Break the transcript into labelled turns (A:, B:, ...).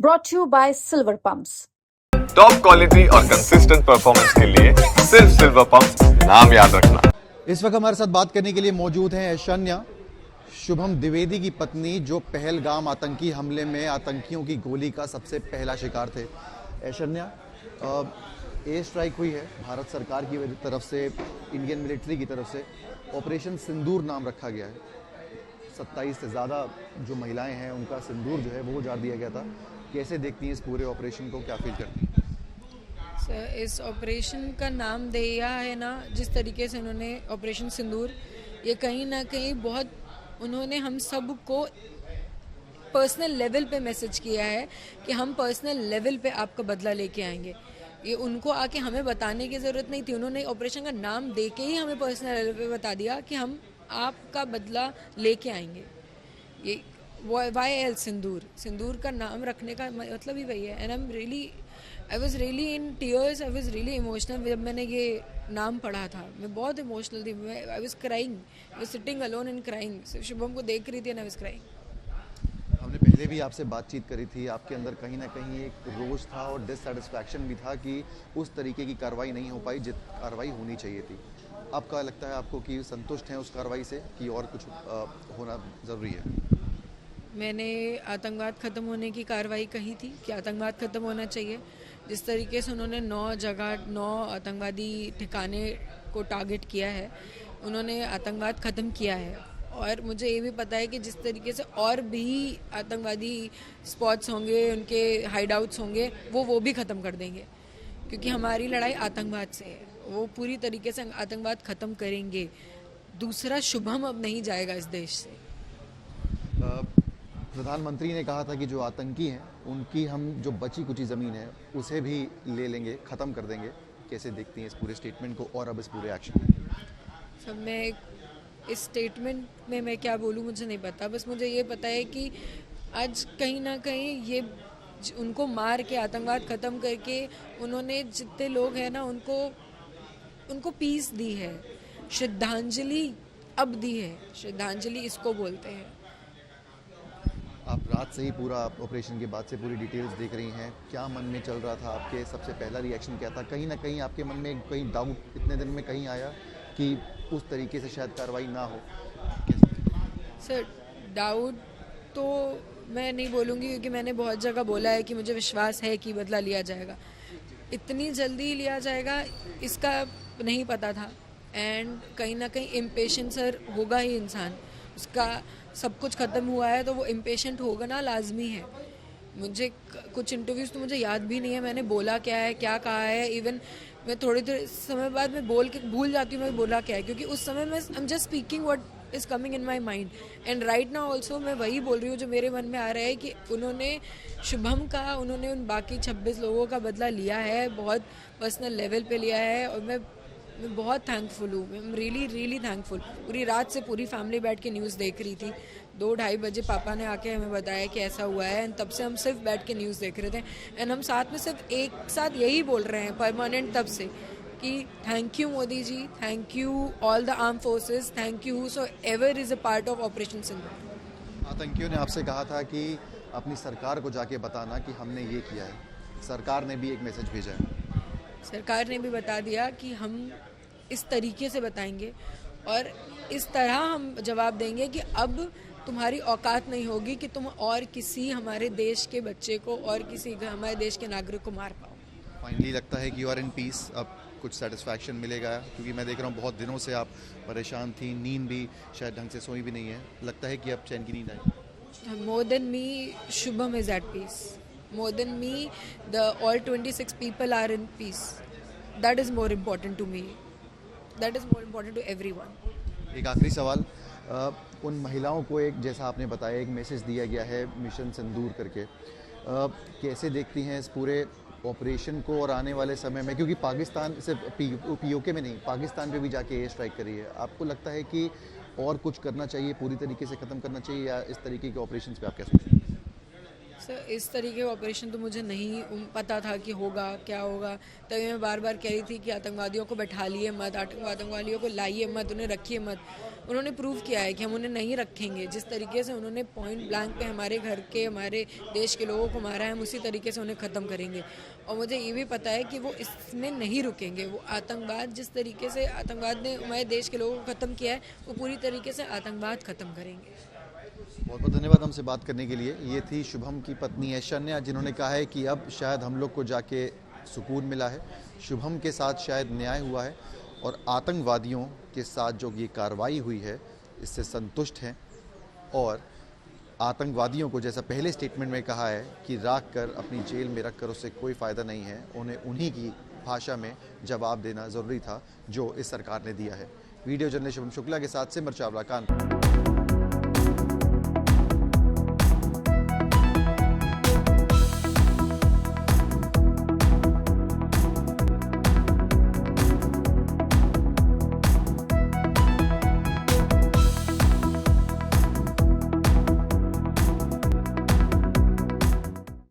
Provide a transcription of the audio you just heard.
A: brought to you by Silver Pumps.
B: Top quality और consistent performance के लिए सिर्फ सिल्वर पंप नाम याद रखना।
C: इस वक्त हमारे साथ बात करने के लिए मौजूद हैं ऐश्वर्या, शुभम द्विवेदी की पत्नी, जो पहलगाम आतंकी हमले में आतंकियों की गोली का सबसे पहला शिकार थे। ऐश्वर्या, एयर स्ट्राइक हुई है भारत सरकार की तरफ से, इंडियन मिलिट्री की तरफ से। ऑपरेशन सिंदूर नाम रखा गया है। 27 से ज़्यादा जो महिलाएं हैं उनका सिंदूर जो है वो उजाड़ दिया गया था। कैसे देखती हैं इस पूरे ऑपरेशन को, क्या फील करती हैं?
D: सर, इस ऑपरेशन का नाम दिया है ना, जिस तरीके से उन्होंने ऑपरेशन सिंदूर, ये कहीं ना कहीं बहुत उन्होंने हम सब को पर्सनल लेवल पे मैसेज किया है कि हम पर्सनल लेवल पे आपका बदला लेके आएंगे। ये उनको आके हमें बताने की ज़रूरत नहीं थी, उन्होंने ऑपरेशन का नाम दे के ही हमें पर्सनल लेवल पे बता दिया कि हम आपका बदला लेके आएंगे। ये YL सिंदूर का नाम रखने का मतलब ही वही है। And I was really in tears, I was really emotional जब मैंने ये नाम पढ़ा था। मैं बहुत इमोशनल थी, I was crying, I was sitting alone and crying. Shubham को देख रही थी एंड आई वॉज क्राइंग।
C: हमने पहले भी आपसे बातचीत करी थी, आपके अंदर कहीं ना कहीं एक रोष था और डिससेटिस्फैक्शन भी था कि उस तरीके की कार्रवाई नहीं हो पाई जित कार्रवाई होनी चाहिए थी। अब क्या लगता है आपको कि संतुष्ट हैं उस कार्रवाई से कि और कुछ होना ज़रूरी है?
D: मैंने आतंकवाद ख़त्म होने की कार्रवाई कही थी कि आतंकवाद ख़त्म होना चाहिए। जिस तरीके से उन्होंने 9 आतंकवादी ठिकाने को टारगेट किया है, उन्होंने आतंकवाद ख़त्म किया है। और मुझे ये भी पता है कि जिस तरीके से और भी आतंकवादी स्पॉट्स होंगे, उनके हाइड आउट्स होंगे, वो भी ख़त्म कर देंगे, क्योंकि हमारी लड़ाई आतंकवाद से है। वो पूरी तरीके से आतंकवाद ख़त्म करेंगे। दूसरा शुभम अब नहीं जाएगा इस देश से।
C: प्रधानमंत्री ने कहा था कि जो आतंकी हैं उनकी हम जो बची कुची ज़मीन है उसे भी ले लेंगे, ख़त्म कर देंगे। कैसे देखती हैं इस पूरे स्टेटमेंट को और अब इस पूरे एक्शन में?
D: सब मैं इस स्टेटमेंट में मैं क्या बोलूँ मुझे नहीं पता। बस मुझे ये पता है कि आज कहीं ना कहीं ये उनको मार के आतंकवाद ख़त्म करके उन्होंने जितने लोग हैं ना उनको पीस दी है, श्रद्धांजलि अब दी है। श्रद्धांजलि इसको बोलते हैं।
C: आप रात से ही पूरा ऑपरेशन के बाद से पूरी डिटेल्स देख रही हैं, क्या मन में चल रहा था आपके? सबसे पहला रिएक्शन क्या था? कहीं ना कहीं आपके मन में कहीं डाउट इतने दिन में कहीं आया कि उस तरीके से शायद कार्रवाई ना हो?
D: सर, डाउट तो मैं नहीं बोलूँगी, क्योंकि मैंने बहुत जगह बोला है कि मुझे विश्वास है कि बदला लिया जाएगा। इतनी जल्दी लिया जाएगा इसका नहीं पता था। एंड कहीं ना कहीं इम्पेशेंट सर होगा ही इंसान, उसका सब कुछ ख़त्म हुआ है तो वो इम्पेशेंट होगा ना, लाजमी है। मुझे कुछ इंटरव्यूज़ तो मुझे याद भी नहीं है मैंने बोला क्या है, क्या कहा है। इवन मैं थोड़ी समय बाद मैं बोल के भूल जाती हूँ मैं बोला क्या है, क्योंकि उस समय मैं I am just speaking what is coming in my mind. And right now also मैं वही बोल रही हूँ जो मेरे मन में आ रहा है कि उन्होंने शुभम का, उन्होंने उन बाकी 26 लोगों का बदला लिया है, बहुत पर्सनल लेवल पे लिया है। और मैं बहुत थैंकफुल हूँ, आई एम रियली थैंकफुल। पूरी रात से पूरी फैमिली बैठ के न्यूज़ देख रही थी। 2-2:30 बजे पापा ने आके हमें बताया कि ऐसा हुआ है। एंड तब से हम सिर्फ बैठ के न्यूज़ देख रहे थे। एंड हम साथ में सिर्फ एक साथ यही बोल रहे हैं परमानेंट तब से कि thank you Modi ji, thank you all the arm forces, thank you so ever is a part of operation Sindoor.
C: आतंकियों ने आपसे कहा था कि अपनी सरकार को जाके बताना कि हमने ये किया है। सरकार ने भी एक मैसेज भेजा है।
D: सरकार ने भी बता दिया कि हम इस तरीके से बताएंगे और इस तरह हम जवाब देंगे कि अब तुम्हारी औकात नहीं होगी कि तुम और किसी हमारे देश के बच्चे को और किसी हमारे देश के नागरिक को मार पाओ।
C: फाइनली लगता है कि यू आर इन पीस, अब कुछ सेटिस्फैक्शन मिलेगा? क्योंकि मैं देख रहा हूँ बहुत दिनों से आप परेशान थी, नींद भी शायद ढंग से सोई भी नहीं है। लगता है कि अब चैन की नींद आई?
D: More than me, Shubham is at peace. More than me, all 26 people are in peace. That is more important to me. That is more important to everyone.
C: एक आखिरी सवाल, उन महिलाओं को एक, जैसा आपने बताया, एक मैसेज दिया गया है मिशन सिंदूर करके। कैसे देखती हैं इस पूरे ऑपरेशन को और आने वाले समय में? क्योंकि पाकिस्तान सिर्फ POK में नहीं, पाकिस्तान पे भी जाके एयर स्ट्राइक करी है। आपको लगता है कि और कुछ करना चाहिए, पूरी तरीके से ख़त्म करना चाहिए, या इस तरीके के ऑपरेशंस पे आप क्या सोचते हैं?
D: सर इस तरीके का ऑपरेशन तो मुझे नहीं पता था कि होगा क्या होगा, तभी मैं बार बार कह रही थी कि आतंकवादियों को बैठा लिए मत, आतंकवादियों को लाइए मत, उन्हें रखिए मत। उन्होंने प्रूव किया है कि हम उन्हें नहीं रखेंगे। जिस तरीके से उन्होंने पॉइंट ब्लैंक पे हमारे घर के, हमारे देश के लोगों को मारा है, हम उसी तरीके से उन्हें ख़त्म करेंगे। और मुझे ये भी पता है कि वो इसमें नहीं रुकेंगे। वो आतंकवाद, जिस तरीके से आतंकवाद ने हमारे देश के लोगों को ख़त्म किया है, वो पूरी तरीके से आतंकवाद ख़त्म करेंगे।
C: बहुत बहुत धन्यवाद हमसे बात करने के लिए। ये थी शुभम की पत्नी ऐशन्या, जिन्होंने कहा है कि अब शायद हम लोग को जाके सुकून मिला है, शुभम के साथ शायद न्याय हुआ है और आतंकवादियों के साथ जो ये कार्रवाई हुई है इससे संतुष्ट हैं। और आतंकवादियों को, जैसा पहले स्टेटमेंट में कहा है कि राख कर अपनी जेल में रख कर उससे कोई फ़ायदा नहीं है, उन्हें उन्हीं की भाषा में जवाब देना ज़रूरी था जो इस सरकार ने दिया है। वीडियो जर्नलिस्ट शुभम शुक्ला के साथ सिमर चावला, कानपुर।